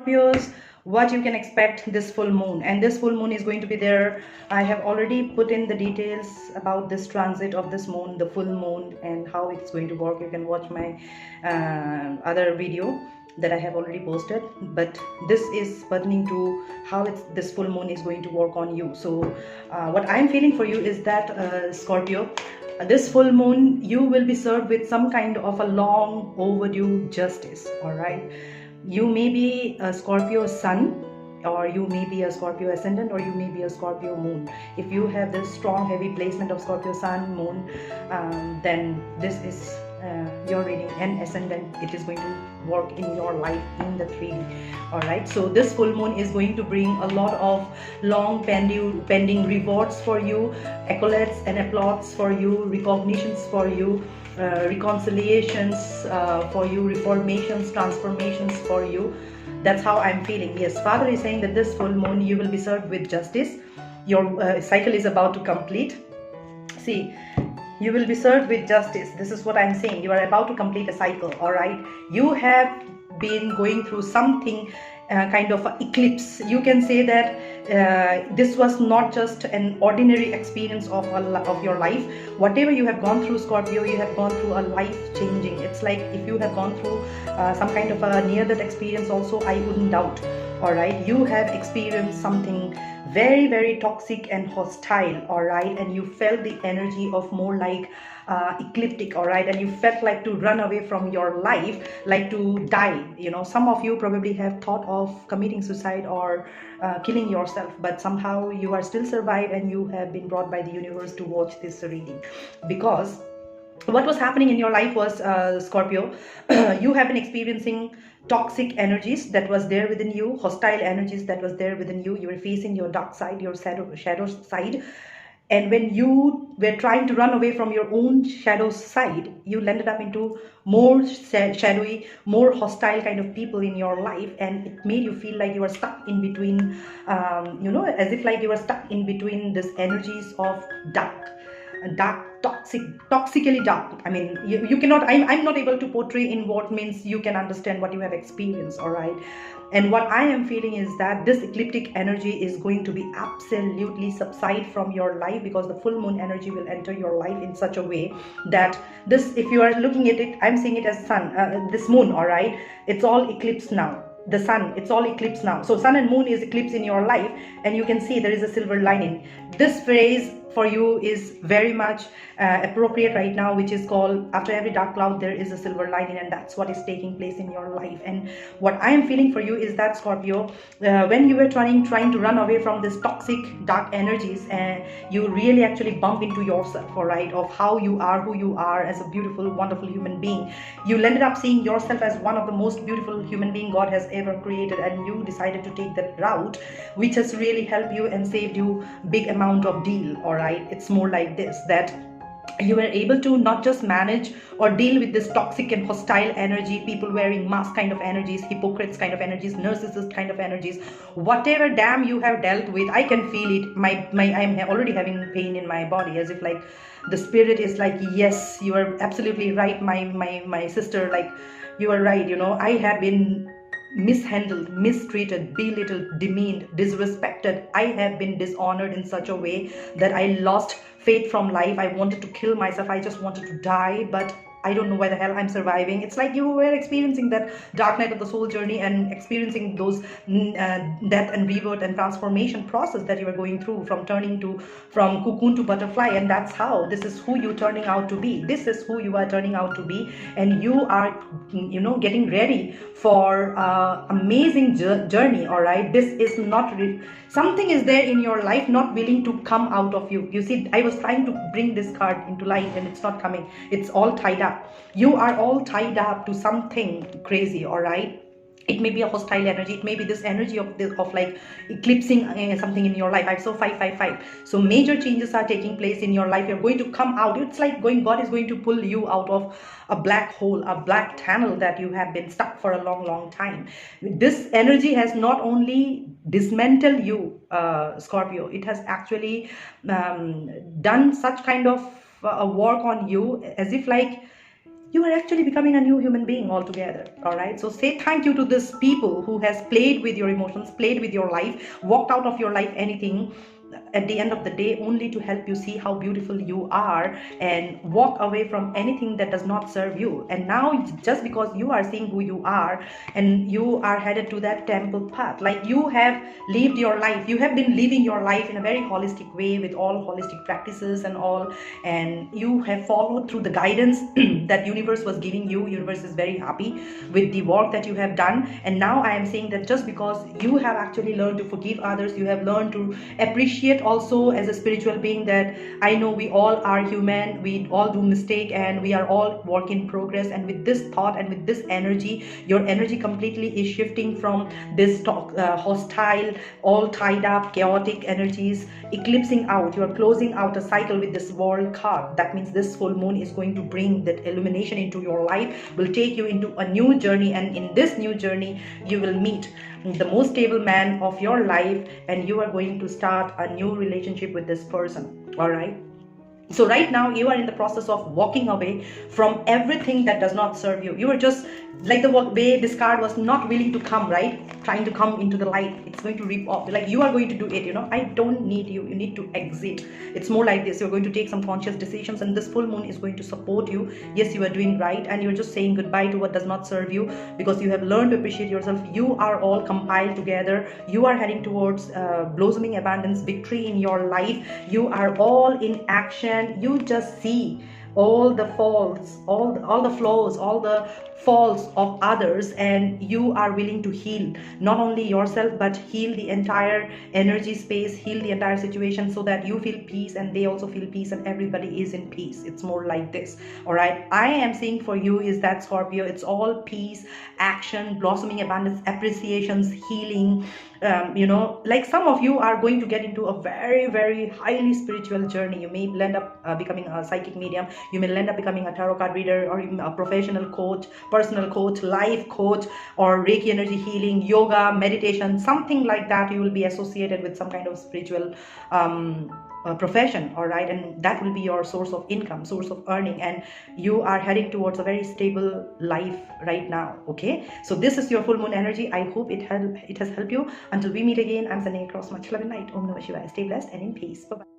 Scorpios, what you can expect this full moon. And this full moon is going to be there. I have already put in the details about this transit of this moon, the full moon, and how it's going to work. You can watch my other video that I have already posted, but this is pertaining to how this full moon is going to work on you. So what I'm feeling for you is that Scorpio, this full moon, you will be served with some kind of a long overdue justice. All right, you may be a Scorpio sun, or you may be a Scorpio ascendant, or you may be a Scorpio moon. If you have this strong heavy placement of Scorpio sun, moon, then this is your reading, and ascendant, it is going to work in your life in the 3D. All right, so this full moon is going to bring a lot of long pending rewards for you, accolades and applauds for you, recognitions for you, reconciliations for you, reformations, transformations for you. That's how I'm feeling. Yes, Father is saying that this full moon you will be served with justice. Your cycle is about to complete. See, you will be served with justice. This is what I'm saying. You are about to complete a cycle. All right, you have been going through something kind of an eclipse. You can say that this was not just an ordinary experience of your life. Whatever you have gone through, Scorpio, you have gone through a life changing. It's like if you have gone through some kind of a near death experience also, I wouldn't doubt. All right, you have experienced something very, very toxic and hostile. All right, and you felt the energy of more like ecliptic. All right, and you felt like to run away from your life, like to die. You know, some of you probably have thought of committing suicide or killing yourself, but somehow you are still survived, and you have been brought by the universe to watch this reading. Because what was happening in your life was, Scorpio, you have been experiencing toxic energies that was there within you, hostile energies that was there within you. You were facing your dark side, your shadow side. And when you were trying to run away from your own shadow side, you landed up into more shadowy, more hostile kind of people in your life. And it made you feel like you were stuck in between, you know, as if like you were stuck in between these energies of dark, toxically dark. I mean, you cannot, I'm not able to portray in what means you can understand what you have experienced. All right, and what I am feeling is that this ecliptic energy is going to be absolutely subside from your life, because the full moon energy will enter your life in such a way that this, if you are looking at it, I'm seeing it as sun, this moon. All right, it's all eclipse now. The sun, it's all eclipse now. So sun and moon is eclipse in your life, and you can see there is a silver lining. This phrase for you is very much appropriate right now, which is called, after every dark cloud there is a silver lining, and that's what is taking place in your life. And what I am feeling for you is that, Scorpio, when you were trying to run away from this toxic dark energies, and you really actually bump into yourself, all right, of how you are, who you are as a beautiful, wonderful human being. You ended up seeing yourself as one of the most beautiful human being God has ever created, and you decided to take that route, which has really helped you and saved you big amount of deal. All right, it's more like this, that you were able to not just manage or deal with this toxic and hostile energy, people wearing mask kind of energies, hypocrites kind of energies, narcissist kind of energies, whatever damn you have dealt with. I can feel it. I'm already having pain in my body, as if like the spirit is like, yes, you are absolutely right, my sister, like you are right. You know, I have been mishandled, mistreated, belittled, demeaned, disrespected. I have been dishonored in such a way that I lost faith from life. I wanted to kill myself. I just wanted to die, but I don't know why the hell I'm surviving. It's like you were experiencing that dark night of the soul journey and experiencing those death and rebirth and transformation process that you were going through, from cocoon to butterfly. And that's how, this is who you're turning out to be. This is who you are turning out to be. And you are, you know, getting ready for amazing journey. All right, this is not something is there in your life not willing to come out of you. You see, I was trying to bring this card into light and it's not coming. It's all tied up. You are all tied up to something crazy. All right, it may be a hostile energy, it may be this energy of like eclipsing something in your life. I saw 555. So major changes are taking place in your life. You're going to come out. It's like God is going to pull you out of a black hole, a black tunnel that you have been stuck for a long time. This energy has not only dismantled you, Scorpio, it has actually done such kind of work on you, as if like you are actually becoming a new human being altogether. All right, so say thank you to this people who has played with your emotions, played with your life, walked out of your life, anything at the end of the day, only to help you see how beautiful you are and walk away from anything that does not serve you. And now, just because you are seeing who you are and you are headed to that temple path, like you have lived your life, you have been living your life in a very holistic way with all holistic practices and all, and you have followed through the guidance that universe was giving you. Universe is very happy with the work that you have done. And now I am saying that just because you have actually learned to forgive others, you have learned to appreciate also as a spiritual being, that I know we all are human, we all do mistake, and we are all work in progress. And with this thought and with this energy, your energy completely is shifting from this hostile, all tied up chaotic energies, eclipsing out. You are closing out a cycle with this world card. That means this full moon is going to bring that illumination into your life, will take you into a new journey, and in this new journey you will meet the most stable man of your life, and you are going to start a new relationship with this person. All right, so right now you are in the process of walking away from everything that does not serve you. You are just like the way this card was not willing to come, right? Trying to come into the light. It's going to rip off. Like you are going to do it, you know. I don't need you. You need to exit. It's more like this. You're going to take some conscious decisions, and this full moon is going to support you. Yes, you are doing right, and you're just saying goodbye to what does not serve you, because you have learned to appreciate yourself. You are all compiled together. You are heading towards blossoming abundance, victory in your life. You are all in action. You just see all the faults, all the flaws, all the faults of others, and you are willing to heal not only yourself but heal the entire energy space, heal the entire situation, so that you feel peace and they also feel peace and everybody is in peace. It's more like this. All right, I am saying for you is that, Scorpio, it's all peace, action, blossoming abundance, appreciations, healing. You know, like some of you are going to get into a very, very highly spiritual journey. You may end up becoming a psychic medium. You may end up becoming a tarot card reader, or even a professional coach, personal coach, life coach, or Reiki energy healing, yoga, meditation, something like that. You will be associated with some kind of spiritual profession. All right, and that will be your source of income, source of earning, and you are heading towards a very stable life right now. Okay, so this is your full moon energy. I hope it has helped you. Until we meet again, I'm sending across much love and light. Om Namah Shivaya. Stay blessed and in peace. Bye bye.